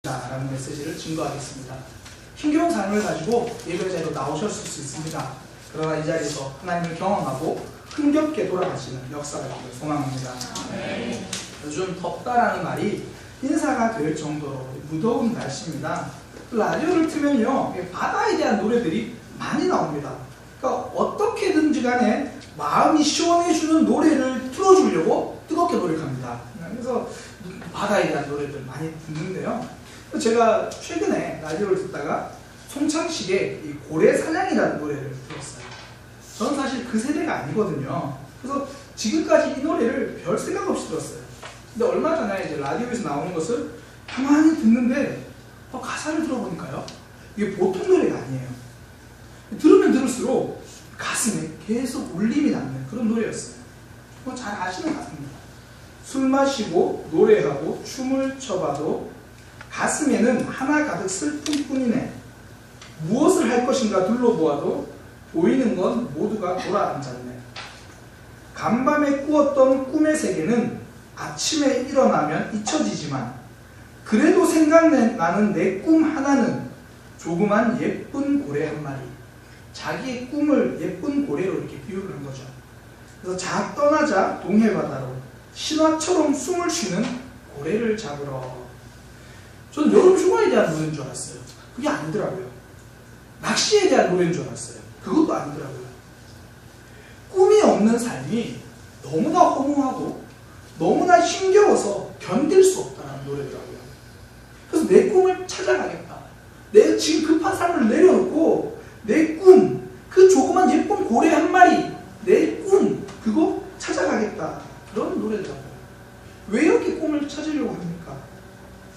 라는 메시지를 증거하겠습니다. 힘겨운 삶을 가지고 예배 자리로 나오셨을 수 있습니다. 그러나 이 자리에서 하나님을 경험하고 흥겹게 돌아가시는 역사가 있기를 소망합니다. 요즘 덥다라는 말이 인사가 될 정도로 무더운 날씨입니다. 라디오를 틀면요, 바다에 대한 노래들이 많이 나옵니다. 그러니까 어떻게든지 간에 마음이 시원해주는 노래를 틀어주려고 뜨겁게 노력합니다. 그래서 바다에 대한 노래들 많이 듣는데요. 제가 최근에 라디오를 듣다가 송창식의 이 고래사냥이라는 노래를 들었어요. 저는 사실 그 세대가 아니거든요. 그래서 지금까지 이 노래를 별 생각 없이 들었어요. 근데 얼마 전에 이제 라디오에서 나오는 것을 가만히 듣는데 가사를 들어보니까요, 이게 보통 노래가 아니에요. 들으면 들을수록 가슴에 계속 울림이 남는 그런 노래였어요. 잘 아시는 가사입니다. 술 마시고 노래하고 춤을 춰봐도 가슴에는 하나 가득 슬픔뿐이네. 무엇을 할 것인가 둘러보아도 보이는 건 모두가 돌아앉았네. 간밤에 꾸었던 꿈의 세계는 아침에 일어나면 잊혀지지만 그래도 생각나는 내 꿈 하나는 조그만 예쁜 고래 한 마리. 자기의 꿈을 예쁜 고래로 이렇게 비유를 한 거죠. 그래서 자 떠나자 동해바다로 신화처럼 숨을 쉬는 고래를 잡으러. 저는 여름 휴가에 대한 노래인 줄 알았어요. 그게 아니더라고요. 낚시에 대한 노래인 줄 알았어요. 그것도 아니더라고요. 꿈이 없는 삶이 너무나 허무하고 너무나 힘겨워서 견딜 수 없다는 노래더라고요. 그래서 내 꿈을 찾아가겠다. 내 지금 급한 삶을 내려놓고 내 꿈, 그 조그만 예쁜 고래 한 마리, 내 꿈, 그거 찾아가겠다. 그런 노래더라고요. 왜 이렇게 꿈을 찾으려고 합니까?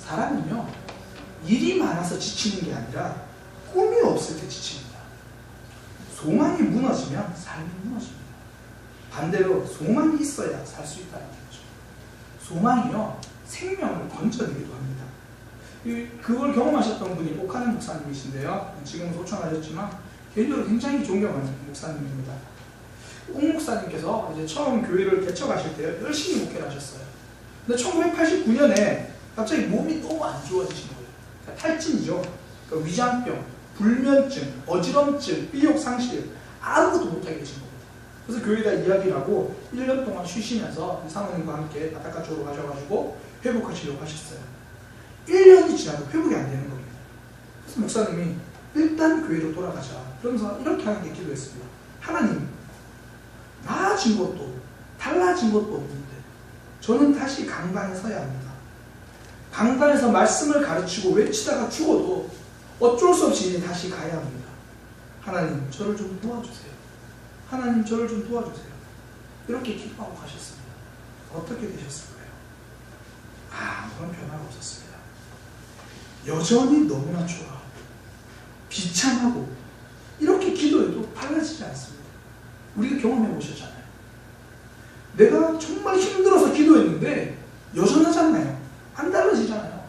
사람은요, 일이 많아서 지치는 게 아니라 꿈이 없을 때 지칩니다. 소망이 무너지면 삶이 무너집니다. 반대로 소망이 있어야 살 수 있다는 거죠. 소망이요, 생명을 건져내기도 합니다. 그걸 경험하셨던 분이 옥하는 목사님이신데요. 지금은 소천하셨지만 개인적으로 굉장히 존경하는 목사님입니다. 옥 목사님께서 이제 처음 교회를 개척하실 때 열심히 목회를 하셨어요. 근데 1989년에 갑자기 몸이 너무 안 좋아지신 거예요. 그러니까 탈진이죠. 그러니까 위장병, 불면증, 어지럼증, 삐욕상실, 아무것도 못하게 되신 겁니다. 그래서 교회에다 이야기를 하고 1년 동안 쉬시면서 사모님과 함께 바닷가 쪽으로 가셔가지고 회복하시려고 하셨어요. 1년이 지나도 회복이 안 되는 겁니다. 그래서 목사님이 일단 교회로 돌아가자. 그러면서 이렇게 하는 게 기도했습니다. 하나님, 나아진 것도 달라진 것도 없는데 저는 다시 강단에 서야 합니다. 강단에서 말씀을 가르치고 외치다가 죽어도 어쩔 수 없이 다시 가야 합니다. 하나님, 저를 좀 도와주세요. 하나님, 저를 좀 도와주세요. 이렇게 기도하고 가셨습니다. 어떻게 되셨을까요? 아무런 변화가 없었습니다. 여전히 너무나 초라하고 비참하고 이렇게 기도해도 달라지지 않습니다. 우리가 경험해 보셨잖아요. 내가 정말 힘들어서 기도했는데 여전하지 않나요? 안 달라지잖아요.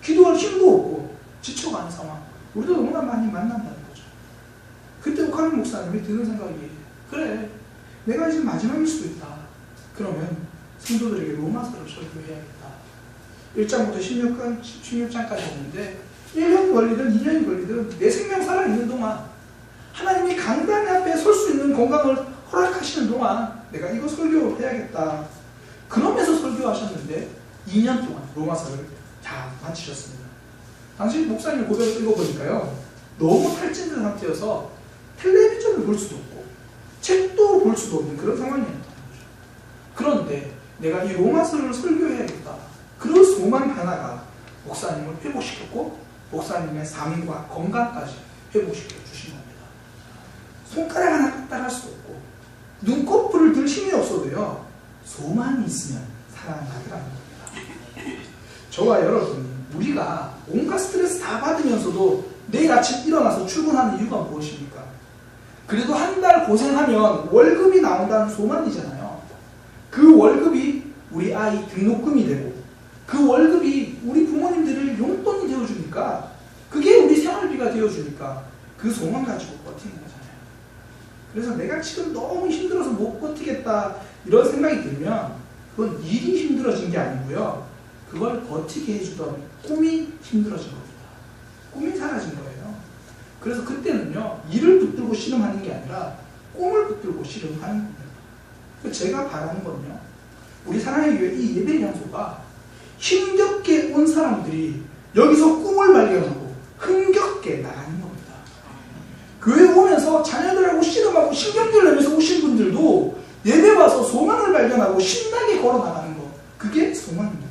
기도할 힘도 없고 지쳐가는 상황. 우리도 너무나 많이 만난다는 거죠. 그때 옥하는 목사님이 드는 생각이, 그래, 내가 이제 마지막일 수도 있다. 그러면 성도들에게 로마서를 설교해야겠다. 1장부터 16장까지 했는데 1년 걸리든 2년이 걸리든 내 생명 살아있는 동안, 하나님이 강단 앞에 설 수 있는 건강을 허락하시는 동안 내가 이거 설교해야겠다. 그러면서 설교하셨는데 2년 동안 로마서를 다 마치셨습니다. 당시 목사님 고백을 읽어보니까요, 너무 탈진된 상태여서 텔레비전을 볼 수도 없고 책도 볼 수도 없는 그런 상황이었다는 거죠. 그런데 내가 이 로마서를 설교해야겠다. 그런 소망 하나가 목사님을 회복시켰고 목사님의 삶과 건강까지 회복시켜 주신 겁니다. 손가락 하나 까딱할 수도 없고 눈꺼풀을 들 힘이 없어도요, 소망이 있으면 살아나더라는 겁니다. 저와 여러분, 우리가 온갖 스트레스 다 받으면서도 내일 아침 일어나서 출근하는 이유가 무엇입니까? 그래도 한 달 고생하면 월급이 나온다는 소망이잖아요. 그 월급이 우리 아이 등록금이 되고 그 월급이 우리 부모님들을 용돈이 되어주니까, 그게 우리 생활비가 되어주니까 그 소망 가지고 버티는 거잖아요. 그래서 내가 지금 너무 힘들어서 못 버티겠다 이런 생각이 들면 그건 일이 힘들어진 게 아니고요, 그걸 버티게 해주던 꿈이 힘들어진 겁니다. 꿈이 사라진 거예요. 그래서 그때는요, 이를 붙들고 씨름하는 게 아니라 꿈을 붙들고 씨름하는 겁니다. 제가 바라는 건요, 우리 사랑의 교회 이 예배 장소가 힘겹게 온 사람들이 여기서 꿈을 발견하고 흥겹게 나가는 겁니다. 교회 오면서 자녀들하고 씨름하고 신경질 내면서 오신 분들도 예배 와서 소망을 발견하고 신나게 걸어 나가는 것, 그게 소망입니다.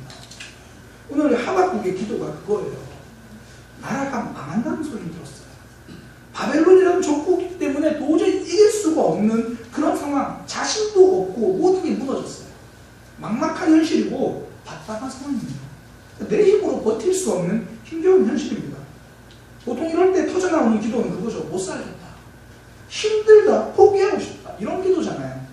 오늘 하박국의 기도가 그거예요. 나라가 망한다는 소리 들었어요. 바벨론이라는 적국 때문에 도저히 이길 수가 없는 그런 상황, 자신도 없고 모든 게 무너졌어요. 막막한 현실이고 답답한 상황입니다. 내 힘으로 버틸 수 없는 힘겨운 현실입니다. 보통 이럴 때 터져나오는 기도는 그거죠. 못 살겠다, 힘들다, 포기하고 싶다, 이런 기도잖아요.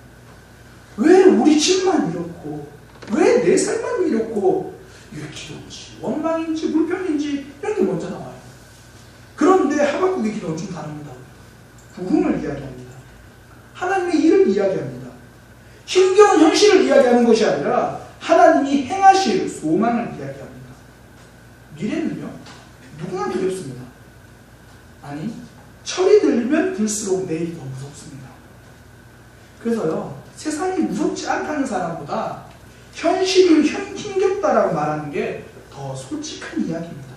왜 우리 집만 이렇고, 왜 내 삶만 이렇고, 이게 기도인지 원망인지 불평인지 이런 게 먼저 나와요. 그런데 하박국의 기도는 좀 다릅니다. 부흥을 이야기합니다. 하나님의 일을 이야기합니다. 힘겨운 현실을 이야기하는 것이 아니라 하나님이 행하실 소망을 이야기합니다. 미래는요, 누구나 두렵습니다. 아니, 철이 들면 들수록 내일이 더 무섭습니다. 그래서요, 세상이 무섭지 않다는 사람보다 현실이 힘겹다라고 말하는 게 더 솔직한 이야기입니다.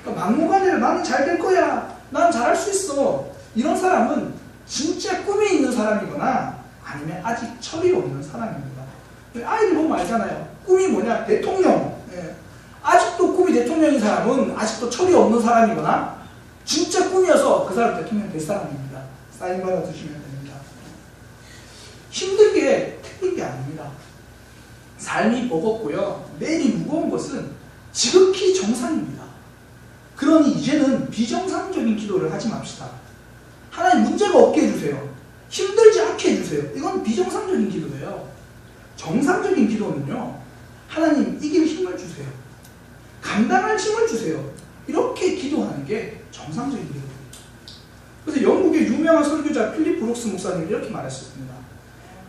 그러니까 막무가내로 나는 잘 될 거야, 난 잘할 수 있어, 이런 사람은 진짜 꿈이 있는 사람이거나 아니면 아직 철이 없는 사람입니다. 아이들 보면 알잖아요. 꿈이 뭐냐? 대통령. 예. 아직도 꿈이 대통령인 사람은 아직도 철이 없는 사람이거나 진짜 꿈이어서 그 사람 대통령 될 사람입니다. 사인 받아 두시면 됩니다. 힘들게 틀린 게 아닙니다. 삶이 버겁고요, 내일이 무거운 것은 지극히 정상입니다. 그러니 이제는 비정상적인 기도를 하지 맙시다. 하나님 문제가 없게 해주세요, 힘들지 않게 해주세요. 이건 비정상적인 기도예요. 정상적인 기도는요, 하나님 이길 힘을 주세요, 감당할 힘을 주세요, 이렇게 기도하는 게 정상적인 기도입니다. 그래서 영국의 유명한 설교자 필립 브룩스 목사님이 이렇게 말했습니다.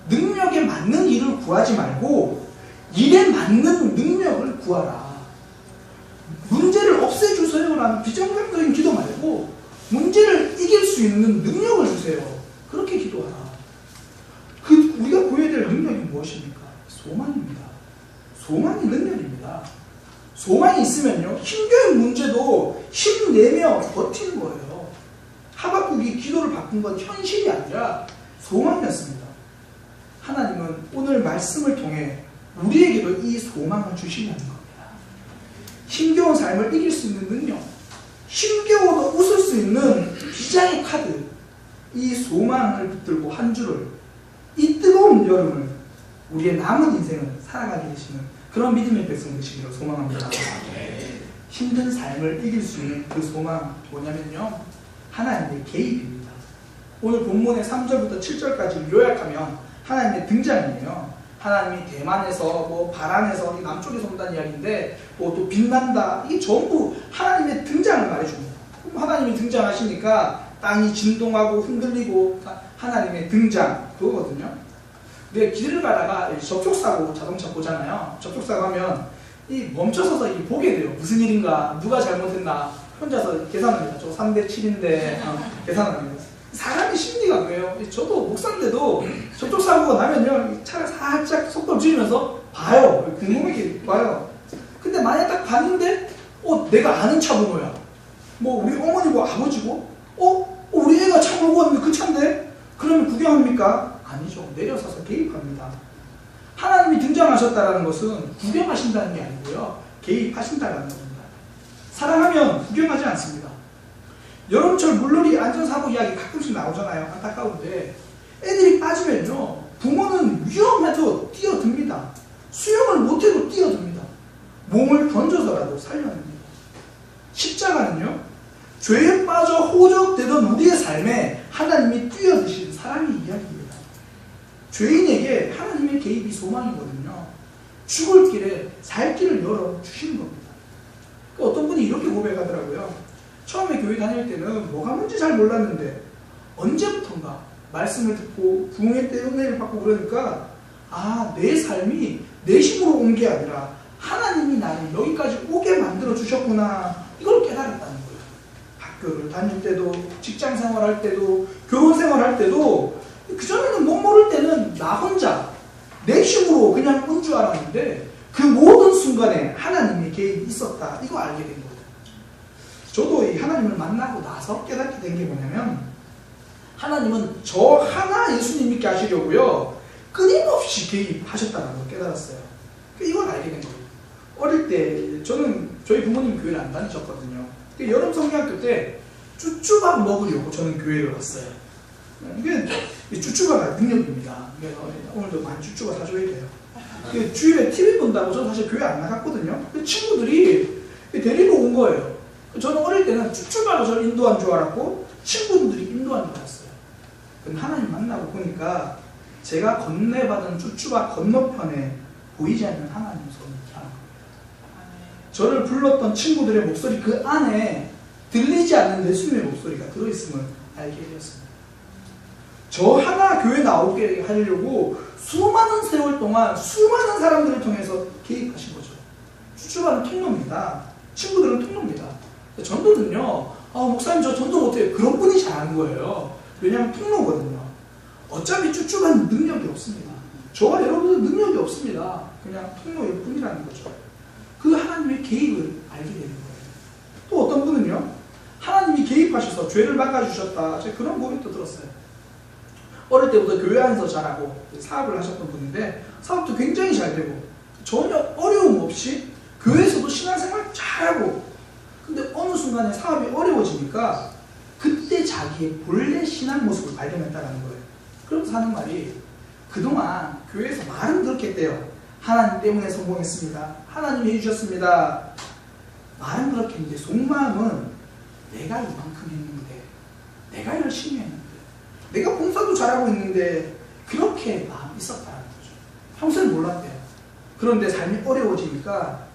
능력에 맞는 일을 구하지 말고 일에 맞는 능력을 구하라. 문제를 없애주세요라는 비정상적인 기도 말고 문제를 이길 수 있는 능력을 주세요, 그렇게 기도하라. 우리가 구해야 될 능력이 무엇입니까? 소망입니다. 소망이 능력입니다. 소망이 있으면요, 힘겨운 문제도 힘내며 버티는 거예요. 하박국이 기도를 바꾼 건 현실이 아니라 소망이었습니다. 하나님은 오늘 말씀을 통해 우리에게도 이 소망을 주시려는 겁니다. 힘겨운 삶을 이길 수 있는 능력, 힘겨워도 웃을 수 있는 비장의 카드, 이 소망을 붙들고 한 주를, 이 뜨거운 여름을, 우리의 남은 인생을 살아가게 되시는 그런 믿음의 백성 되시기를 소망합니다. 힘든 삶을 이길 수 있는 그 소망 뭐냐면요, 하나님의 개입입니다. 오늘 본문의 3절부터 7절까지 요약하면 하나님의 등장이에요. 하나님이 대만에서 뭐 바란에서 남쪽에서 온다는 이야기인데 뭐 또 빛난다, 이게 전부 하나님의 등장을 말해줍니다. 하나님이 등장하시니까 땅이 진동하고 흔들리고 하나님의 등장, 그거거든요. 근데 길을 가다가 접촉사고 자동차 보잖아요. 접촉사고 하면 이 멈춰서서 보게 돼요. 무슨 일인가, 누가 잘못했나, 혼자서 계산합니다. 저 3대 7인데 계산합니다. 사람의 심리가 그래요. 저도 목사인데도 접촉사고가 나면요, 차를 살짝 속도를 줄이면서 봐요. 궁금하게 봐요. 근데 만약 딱 봤는데 내가 아는 차 번호야, 뭐 우리 어머니고 아버지고 우리 애가 차 몰고 왔는데 그 차인데, 그러면 구경합니까? 아니죠. 내려서서 개입합니다. 하나님이 등장하셨다는 것은 구경하신다는 게 아니고요, 개입하신다는 겁니다. 사랑하면 구경하지 않습니다. 여름철 물놀이 안전사고 이야기 가끔씩 나오잖아요. 안타까운데 애들이 빠지면요, 부모는 위험해도 뛰어듭니다. 수영을 못해도 뛰어듭니다. 몸을 던져서라도 살려냅니다. 십자가는요, 죄에 빠져 호적되던 우리의 삶에 하나님이 뛰어드신 사랑의 이야기입니다. 죄인에게 하나님의 개입이 소망이거든요. 죽을 길에 살 길을 열어주시는 겁니다. 어떤 분이 이렇게 고백하더라고요. 처음에 교회 다닐 때는 뭐가 뭔지 잘 몰랐는데 언제부턴가 말씀을 듣고 부흥회 때 은혜를 받고 그러니까 내 삶이 내 힘으로 온 게 아니라 하나님이 나를 여기까지 오게 만들어 주셨구나, 이걸 깨달았다는 거예요. 학교를 다닐 때도, 직장 생활할 때도, 결혼 생활할 때도, 그전에는 못 모를 때는 나 혼자 내 힘으로 그냥 온 줄 알았는데 그 모든 순간에 하나님의 개입이 있었다, 이거 알게 된 거예요. 저도 이 하나님을 만나고 나서 깨닫게 된 게 뭐냐면, 하나님은 저 하나 예수님 믿게 하시려고요 끊임없이 개입하셨다는 걸 깨달았어요. 이걸 알게 된 거예요. 어릴 때 저는 저희 부모님 교회를 안 다니셨거든요. 여름 성경학교 때 쭈쭈밥 먹으려고 저는 교회를 갔어요. 이게 쭈쭈바가 능력입니다. 그래서 오늘도 많이 쭈쭈바 사줘야 돼요. 주일에 TV 본다고 저는 사실 교회 안 나갔거든요. 친구들이 데리러 온 거예요. 저는 어릴 때는 쭈쭈바가 저를 인도한 줄 알았고 친구들이 인도한 줄 알았어요. 근데 하나님 만나고 보니까 제가 건네받은 쭈쭈바 건너편에 보이지 않는 하나님 손이 있다는 거예요. 저를 불렀던 친구들의 목소리 그 안에 들리지 않는 예수님의 목소리가 들어있음을 알게 되었습니다. 저 하나 교회 나오게 하려고 수많은 세월 동안 수많은 사람들을 통해서 개입하신 거죠. 쭈쭈바는 통로입니다. 친구들은 통로입니다. 전도는요, 목사님 저 전도 못해요, 그런 분이 잘하는 거예요. 왜냐하면 통로거든요. 어차피 쭈쭈바는 능력이 없습니다. 저와 여러분은 능력이 없습니다. 그냥 통로일 뿐이라는 거죠. 그 하나님의 개입을 알게 되는 거예요. 또 어떤 분은요, 하나님이 개입하셔서 죄를 막아주셨다, 제가 그런 고백도 들었어요. 어릴 때부터 교회 안에서 자라고 사업을 하셨던 분인데 사업도 굉장히 잘 되고 전혀 어려움 없이 교회에서도 신앙생활 잘하고, 근데 어느 순간에 사업이 어려워지니까 그때 자기의 본래 신앙 모습을 발견했다는 거예요. 그러면서 하는 말이, 그동안 교회에서 말은 그렇게 했대요. 하나님 때문에 성공했습니다, 하나님이 해주셨습니다, 말은 그렇게 했는데 속마음은 내가 이만큼 했는데, 내가 열심히 했는데, 내가 봉사도 잘하고 있는데, 그렇게 마음이 있었다는 거죠. 평소에 몰랐대요. 그런데 삶이 어려워지니까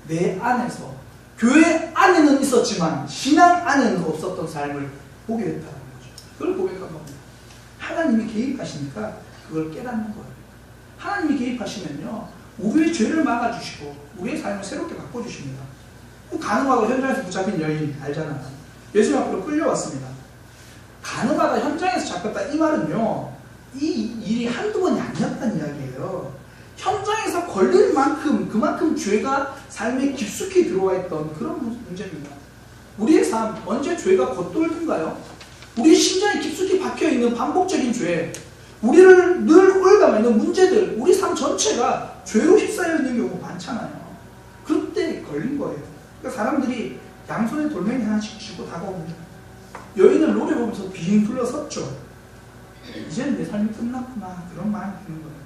내 안에서, 교회 안에는 있었지만 신앙 안에는 없었던 삶을 보게 됐다는 거죠. 그걸 고백한 겁니다. 하나님이 개입하시니까 그걸 깨닫는 거예요. 하나님이 개입하시면요, 우리의 죄를 막아주시고 우리의 삶을 새롭게 바꿔주십니다. 간음하고 현장에서 붙잡힌 여인 알잖아요. 예수님 앞으로 끌려왔습니다. 간음하다 현장에서 잡혔다, 이 말은요, 이 일이 한두 번이 아니었다는 이야기예요. 현장에서 걸릴 만큼, 그만큼 죄가 삶에 깊숙이 들어와 있던 그런 문제입니다. 우리의 삶, 언제 죄가 겉돌든가요? 우리 심장에 깊숙이 박혀있는 반복적인 죄, 우리를 늘 올가며 있는 문제들, 우리 삶 전체가 죄로 휩싸여 있는 경우가 많잖아요. 그때 걸린 거예요. 그러니까 사람들이 양손에 돌멩이 하나씩 쥐고 다가옵니다. 여인을 노려보면서 빙 둘러섰죠. 이제는 내 삶이 끝났구나, 그런 마음이 드는 거예요.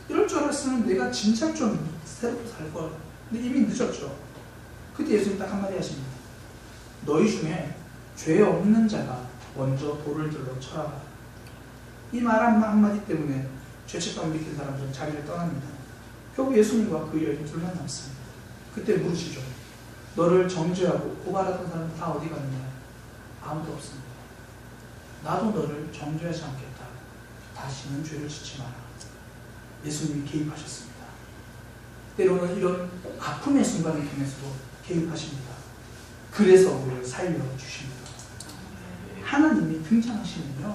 이럴 줄 알았으면 내가 진짜 좀 새롭게 살걸. 근데 이미 늦었죠. 그때 예수님 딱 한마디 하십니다. 너희 중에 죄 없는 자가 먼저 돌을 들러 쳐라. 이 말 한마디 때문에 죄책감을 느낀 사람들은 자리를 떠납니다. 결국 예수님과 그 여인이 둘만 남습니다. 그때 물으시죠. 너를 정죄하고 고발하던 사람은 다 어디 갔느냐? 아무도 없습니다. 나도 너를 정죄하지 않겠다. 다시는 죄를 짓지 마라. 예수님이 개입하셨습니다. 때로는 이런 아픔의 순간을 통해서도 개입하십니다. 그래서 우리를 살려주십니다. 하나님이 등장하시면요,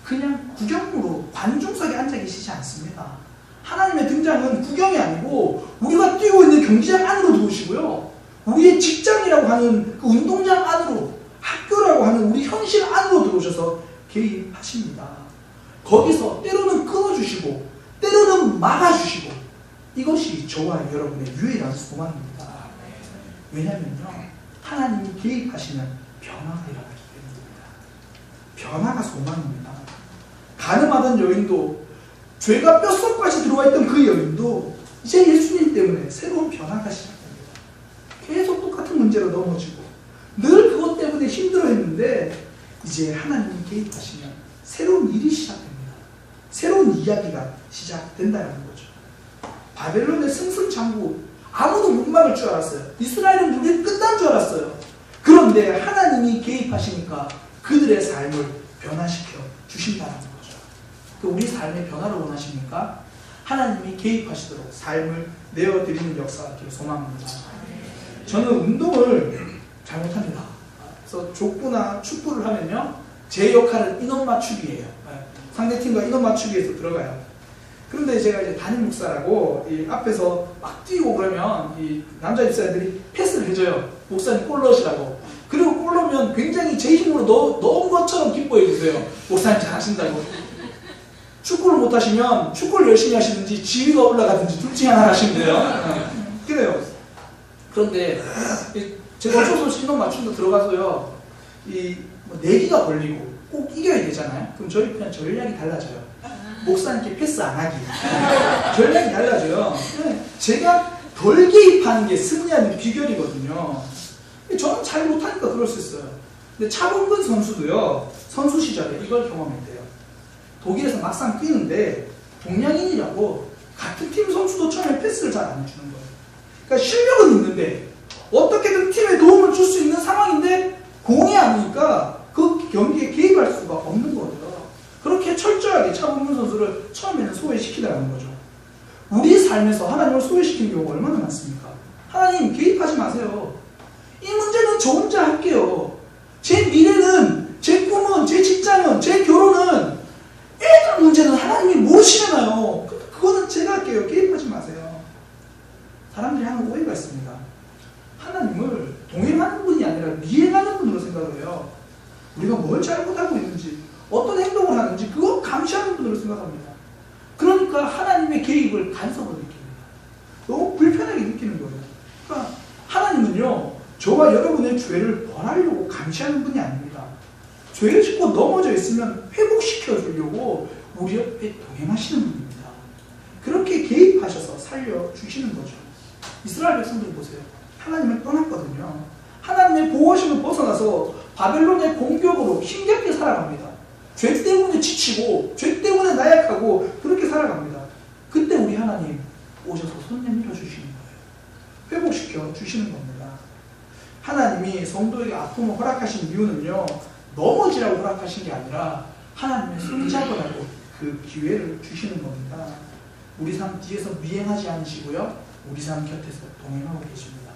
그냥 구경으로 관중석에 앉아 계시지 않습니다. 하나님의 등장은 구경이 아니고 우리가 뛰고 있는 경기장 안으로 들어오시고요, 우리의 직장이라고 하는 그 운동장 안으로, 학교라고 하는 우리 현실 안으로 들어오셔서 개입하십니다. 거기서 때로는 끊어주시고 때로는 막아주시고, 이것이 저와 여러분의 유일한 소망입니다. 왜냐하면요, 하나님이 개입하시면 변화가 일어나기 때문입니다. 변화가 소망입니다. 간음하던 여인도, 죄가 뼛속까지 들어와 있던 그 여인도 이제 예수님 때문에 새로운 변화가 시작됩니다. 계속 똑같은 문제로 넘어지고 늘 그것 때문에 힘들어했는데 이제 하나님이 개입하시면 새로운 일이 시작됩니다. 새로운 이야기가 시작된다는 거죠. 바벨론의 승승장구, 아무도 못 막을 줄 알았어요. 이스라엘은 우리 끝난 줄 알았어요. 그런데 하나님이 개입하시니까 그들의 삶을 변화시켜 주신다는 거죠. 우리 삶의 변화를 원하십니까? 하나님이 개입하시도록 삶을 내어드리는 역사가 있기를 소망합니다. 저는 운동을 잘못합니다. 그래서 족구나 축구를 하면요, 제 역할은 인원 맞추기예요. 상대팀과 인원 맞추기에서 들어가요. 그런데 제가 이제 담임 목사라고 이 앞에서 막 뛰고 그러면 이 남자 집사님들이 패스를 해줘요. 목사님 골 넣으시라고. 그리고 골 넣으면 굉장히 제 힘으로 넣은 것처럼 기뻐해 주세요. 목사님 잘하신다고. 축구를 못하시면 축구를 열심히 하시든지 지위가 올라가든지 둘 중에 하나 하시면 돼요. 그래요. 그런데 제가 어쩔 수 없이 인원 맞춤도 들어가서요, 뭐 내기가 걸리고 꼭 이겨야 되잖아요. 그럼 저희 그냥 전략이 달라져요. 목사님께 패스 안 하기. 전략이 달라져요. 제가 덜 개입하는 게 승리하는 비결이거든요. 저는 잘 못하니까 그럴 수 있어요. 근데 차범근 선수도요, 선수 시절에 이걸 경험했대요. 독일에서 막상 뛰는데 동양인이라고 같은 팀 선수도 처음에 패스를 잘 안 해주는 거예요. 그러니까 실력은 있는데 어떻게든 팀에 도움을 줄 수 있는 상황인데 공이 안 오니까 그 경기에 개입할 수가 없는 거예요. 그렇게 철저하게 차범근 선수를 처음에는 소외시키더라는 거죠. 우리 삶에서 하나님을 소외시키는 경우가 얼마나 많습니까? 하나님 개입하지 마세요. 이 문제는 저 혼자 할게요. 제 미래는, 제 꿈은, 제 직장은, 제 결혼은, 애들 문제는 하나님이 모르시잖아요. 그거는 제가 할게요. 개입하지 마세요. 사람들이 하는 오해가 있습니다. 하나님을 동행하는 분이 아니라 미행하는 분으로 생각을 해요. 우리가 뭘 잘못하고 있는지, 어떤 행동을 하는지 그거 감시하는 분으로 생각합니다. 그러니까 하나님의 개입을 간섭을 느낍니다. 너무 불편하게 느끼는 거예요. 그러니까 하나님은요, 저와 여러분의 죄를 벌하려고 감시하는 분이 아닙니다. 죄를 짓고 넘어져 있으면 회복시켜 주려고 우리 옆에 동행하시는 분입니다. 그렇게 개입하셔서 살려주시는 거죠. 이스라엘 백성들 보세요. 하나님을 떠났거든요. 하나님의 보호하심을 벗어나서 바벨론의 공격으로 힘겹게 살아갑니다. 죄 때문에 지치고 죄 때문에 나약하고 그렇게 살아갑니다. 그때 우리 하나님 오셔서 손 내밀어 주시는 거예요. 회복시켜 주시는 겁니다. 하나님이 성도에게 아픔을 허락하신 이유는요, 넘어지라고 허락하신 게 아니라 하나님의 손잡으라고 그 기회를 주시는 겁니다. 우리 삶 뒤에서 미행하지 않으시고요, 우리 삶 곁에서 동행하고 계십니다.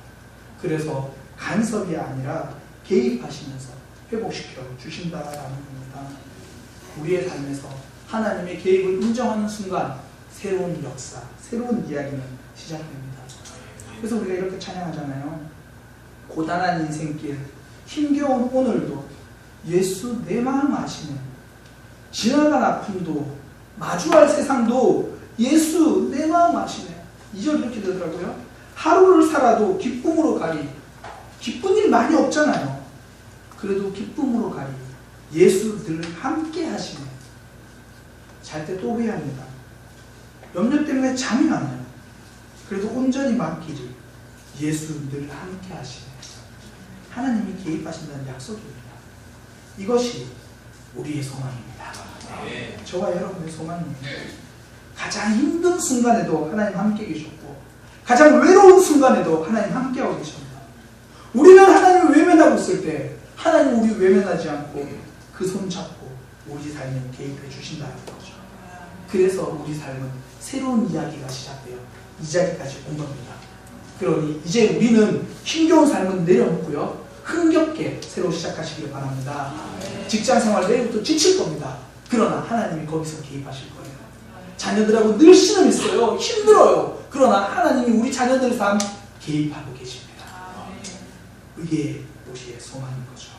그래서 간섭이 아니라 개입하시면서 회복시켜 주신다라는 겁니다. 우리의 삶에서 하나님의 개입을 인정하는 순간 새로운 역사, 새로운 이야기는 시작됩니다. 그래서 우리가 이렇게 찬양하잖아요. 고단한 인생길, 힘겨운 오늘도 예수 내 마음 아시네. 지나간 아픔도 마주할 세상도 예수 내 마음 아시네. 2절 이렇게 되더라고요. 하루를 살아도 기쁨으로 가리. 기쁜 일 많이 없잖아요. 그래도 기쁨으로 가리. 예수 늘 함께 하시네. 잘 때 또 회의합니다. 염려 때문에 잠이 안 와요. 그래도 온전히 맡기리. 예수 늘 함께 하시네. 하나님이 개입하신다는 약속입니다. 이것이 우리의 소망입니다. 저와 여러분의 소망입니다. 가장 힘든 순간에도 하나님 함께 계셨고, 가장 외로운 순간에도 하나님 함께하고 계십니다. 우리는 하나님을 외면하고 있을 때 하나님 우리 외면하지 않고 그 손 잡고 우리 삶에 개입해 주신다는 거죠. 그래서 우리 삶은 새로운 이야기가 시작되어 이 자리까지 온 겁니다. 그러니 이제 우리는 힘겨운 삶은 내려놓고요, 흥겹게 새로 시작하시길 바랍니다. 직장생활 내일부터 지칠 겁니다. 그러나 하나님이 거기서 개입하실 거예요. 자녀들하고 늘 시름 있어요. 힘들어요. 그러나 하나님이 우리 자녀들의 삶 개입하고 계십니다. 이게 우리의 소망인 거죠.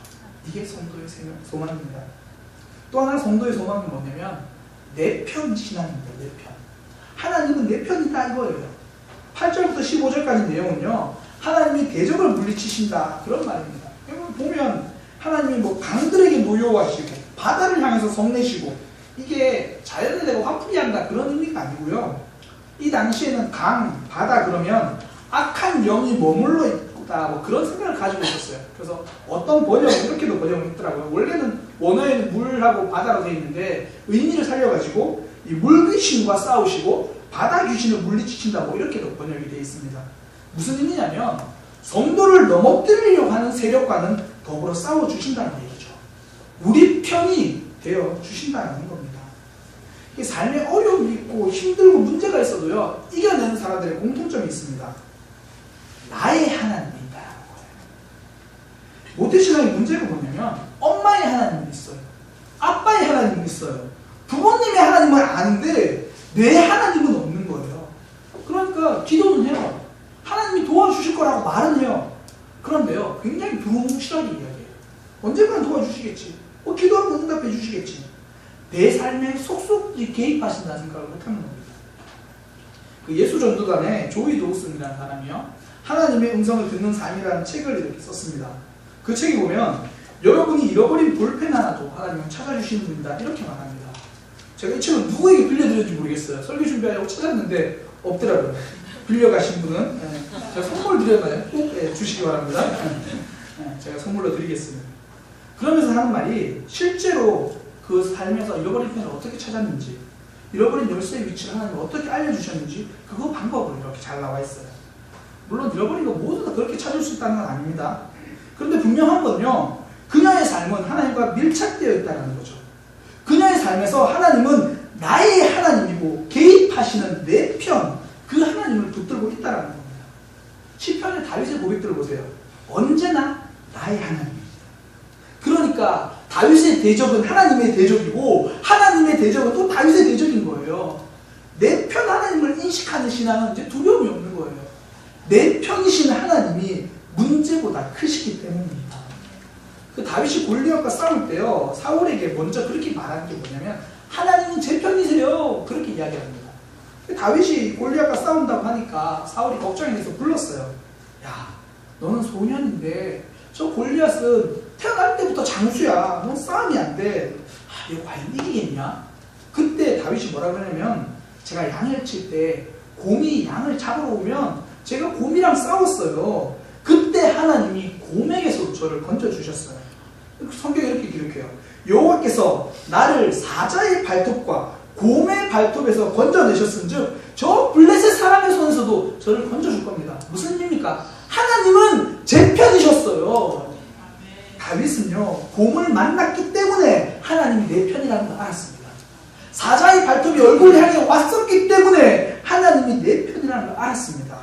이게 성도의 소망입니다. 또 하나 성도의 소망은 뭐냐면 내 편 신앙입니다. 내 편. 하나님은 내 편이다 이거예요. 8절부터 15절까지 내용은요, 하나님이 대적을 물리치신다 그런 말입니다. 보면 하나님이 뭐 강들에게 노여워하시고 바다를 향해서 성내시고, 이게 자연에 대고 화풀이 한다 그런 의미가 아니고요, 이 당시에는 강, 바다 그러면 악한 영이 머물러 있다 뭐 그런 생각을 가지고 있었어요. 그래서 어떤 번역은 이렇게도 번역을 했더라고요. 원래는 원어에는 물하고 바다로 되어 있는데 의미를 살려가지고 이 물 귀신과 싸우시고 바다 귀신을 물리치신다 뭐 이렇게도 번역이 되어 있습니다. 무슨 의미냐면 성도를 넘어뜨리려고 하는 세력과는 더불어 싸워주신다는 얘기죠. 우리 편이 되어 주신다는 겁니다. 삶에 어려움이 있고 힘들고 문제가 있어도요, 이겨내는 사람들의 공통점이 있습니다. 나의 하나님이 있다는 거예요. 모태신앙의 문제가 뭐냐면 엄마의 하나님이 있어요. 아빠의 하나님이 있어요. 부모님의 하나님은 아는데 내 하나님은 없는 거예요. 그러니까 기도는 해요. 하나님이 도와주실 거라고 말은 해요. 그런데요, 굉장히 두루뭉실하게 이야기해요. 언젠가는 도와주시겠지. 기도하면 응답해 주시겠지. 내 삶에 속속히 개입하신다는 생각을 못하는 겁니다. 그 예수전도단의 조이 도우슨이라는 사람이요, 하나님의 음성을 듣는 삶이라는 책을 이렇게 썼습니다. 그 책에 보면 여러분이 잃어버린 볼펜 하나도 하나님은 찾아주시는 분이다, 이렇게 말합니다. 제가 이 책을 누구에게 빌려드렸는지 모르겠어요. 설교 준비하려고 찾았는데 없더라고요. 빌려가신 분은 제가 선물 드렸나요? 꼭 주시기 바랍니다. 제가 선물로 드리겠습니다. 그러면서 하는 말이, 실제로 그 삶에서 잃어버린 펜을 어떻게 찾았는지, 잃어버린 열쇠의 위치를 하나님 어떻게 알려주셨는지, 그거 방법으로 이렇게 잘 나와 있어요. 물론 잃어버린 거 모두 다 그렇게 찾을 수 있다는 건 아닙니다. 그런데 분명한 건요, 그녀의 삶은 하나님과 밀착되어 있다는 거죠. 그녀의 삶에서 하나님은 나의 하나님이고 개입하시는 내 편, 그 하나님을 붙들고 있다는 겁니다. 시편의 다윗의 고백들을 보세요. 언제나 나의 하나님입니다. 그러니까 다윗의 대적은 하나님의 대적이고 하나님의 대적은 또 다윗의 대적인 거예요. 내 편 하나님을 인식하는 신앙은 이제 두려움이 없는 거예요. 내 편이신 하나님이 문제보다 크시기 때문입니다. 그 다윗이 골리앗과 싸울 때요, 사울에게 먼저 그렇게 말하는 게 뭐냐면, 하나님은 제 편이세요, 그렇게 이야기합니다. 다윗이 골리앗과 싸운다고 하니까 사울이 걱정이 돼서 불렀어요. 야, 너는 소년인데 저 골리앗은 태어날 때부터 장수야. 넌 싸움이 안 돼. 이거 과연 이기겠냐? 그때 다윗이 뭐라 그러냐면, 제가 양을 칠 때 곰이 양을 잡으러 오면 제가 곰이랑 싸웠어요. 그때 하나님이 곰에게서 저를 건져주셨어요. 성경에 이렇게 기록해요. 여호와께서 나를 사자의 발톱과 곰의 발톱에서 건져내셨은즉 저 블레셋 사람의 손에서도 저를 건져줄 겁니다. 무슨 의미입니까? 하나님은 제 편이셨어요. 다윗은요, 곰을 만났기 때문에 하나님이 내 편이라는 걸 알았습니다. 사자의 발톱이 얼굴을 향해 왔었기 때문에 하나님이 내 편이라는 걸 알았습니다.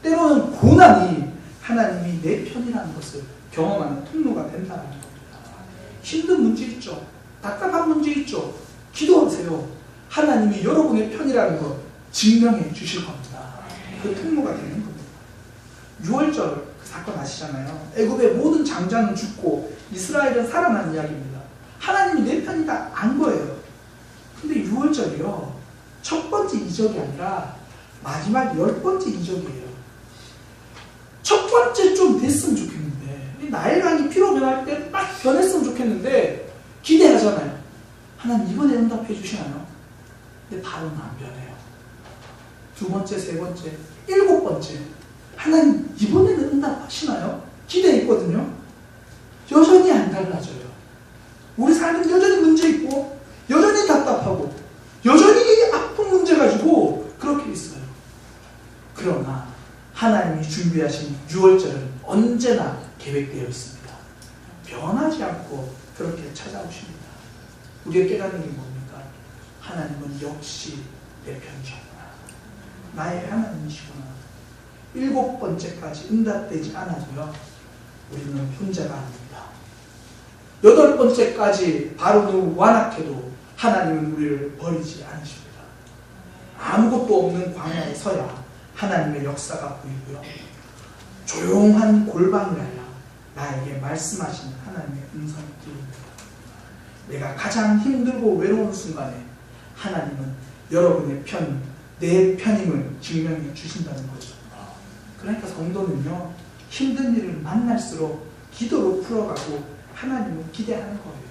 때로는 고난이 하나님이 내 편이라는 것을 경험하는 통로가 된다는 겁니다. 힘든 문제 있죠. 답답한 문제 있죠. 기도하세요. 하나님이 여러분의 편이라는 걸 증명해 주실 겁니다. 그 통로가 되는 겁니다. 6월절 그 사건 아시잖아요. 애굽의 모든 장자는 죽고 이스라엘은 살아나는 이야기입니다. 하나님이 내 편이다 안 거예요. 근데 6월절이요, 첫 번째 이적이 아니라 마지막 10번째 이적이에요. 첫 번째 좀 됐으면 좋겠는데, 나일강이 피로 변할 때 딱 변했으면 좋겠는데 기대하잖아요. 하나님 이번에 응답해 주시나요? 근데 바로는 안 변해요. 두 번째, 세 번째, 7번째, 하나님 이번에는 응답하시나요? 기대했거든요. 여전히 안 달라져요. 우리 삶은 여전히 문제 있고 여전히 답답하고 여전히 아픈 문제 가지고 그렇게 있어요. 그러나 하나님이 준비하신 6월절은 언제나 계획되어 있습니다. 변하지 않고 그렇게 찾아오십니다. 우리가 깨닫는 게 뭡니까? 하나님은 역시 내 편이시구나. 나의 하나님이시구나. 7번째까지 응답되지 않아도요, 우리는 혼자가 아닙니다. 8번째까지 바로도 완악해도 하나님은 우리를 버리지 않으십니다. 아무것도 없는 광야에 서야 하나님의 역사가 보이고요, 조용한 골방이라야 나에게 말씀하시는 하나님의 음성이 들립니다. 내가 가장 힘들고 외로운 순간에 하나님은 여러분의 편, 내 편임을 증명해 주신다는 거죠. 그러니까 성도는요, 힘든 일을 만날수록 기도로 풀어가고 하나님을 기대하는 거예요.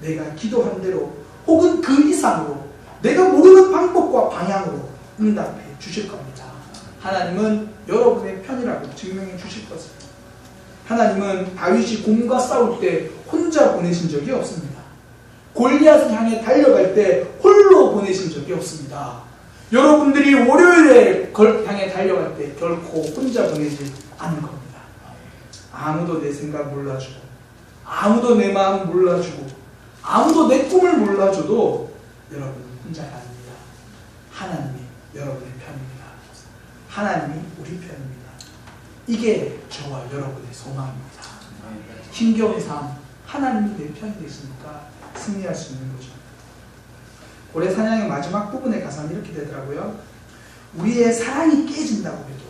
내가 기도한 대로 혹은 그 이상으로 내가 모르는 방법과 방향으로 응답해 주실 겁니다. 하나님은 여러분의 편이라고 증명해 주실 것입니다. 하나님은 다윗이 곰과 싸울 때 혼자 보내신 적이 없습니다. 골리앗을 향해 달려갈 때 홀로 보내신 적이 없습니다. 여러분들이 월요일에 향해 달려갈 때 결코 혼자 보내지 않을 겁니다. 아무도 내 생각 몰라주고, 아무도 내 마음 몰라주고, 아무도 내 꿈을 몰라줘도 여러분은 혼자가 아닙니다. 하나님이 여러분의 편입니다. 하나님이 우리 편입니다. 이게 저와 여러분의 소망입니다. 힘겨운 삶, 하나님이 내 편이 되시니까 승리할 수 있는 거죠. 고래 사냥의 마지막 부분에 가서는 이렇게 되더라고요. 우리의 사랑이 깨진다고 해도,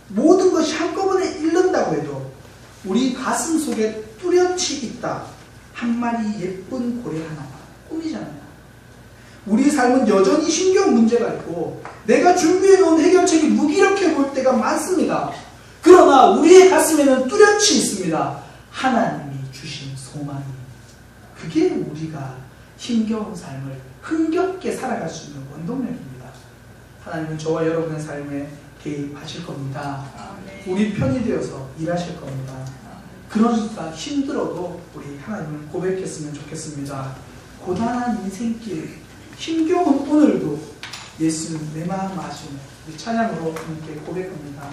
모든 것이 한꺼번에 잃는다고 해도 우리 가슴 속에 뚜렷이 있다. 한 마리 예쁜 고래 하나가 꿈이잖아요. 우리 삶은 여전히 힘겨운 문제가 있고 내가 준비해놓은 해결책이 무기력해 보일 때가 많습니다. 그러나 우리의 가슴에는 뚜렷이 있습니다. 하나님이 주신 소망이. 그게 우리가 힘겨운 삶을 흥겹게 살아갈 수 있는 원동력입니다. 하나님은 저와 여러분의 삶에 개입하실 겁니다. 우리 편이 되어서 일하실 겁니다. 그러니까 힘들어도 우리 하나님을 고백했으면 좋겠습니다. 고단한 인생길, 힘겨운 오늘도 예수는 내 마음 아시네. 우리 찬양으로 함께 고백합니다.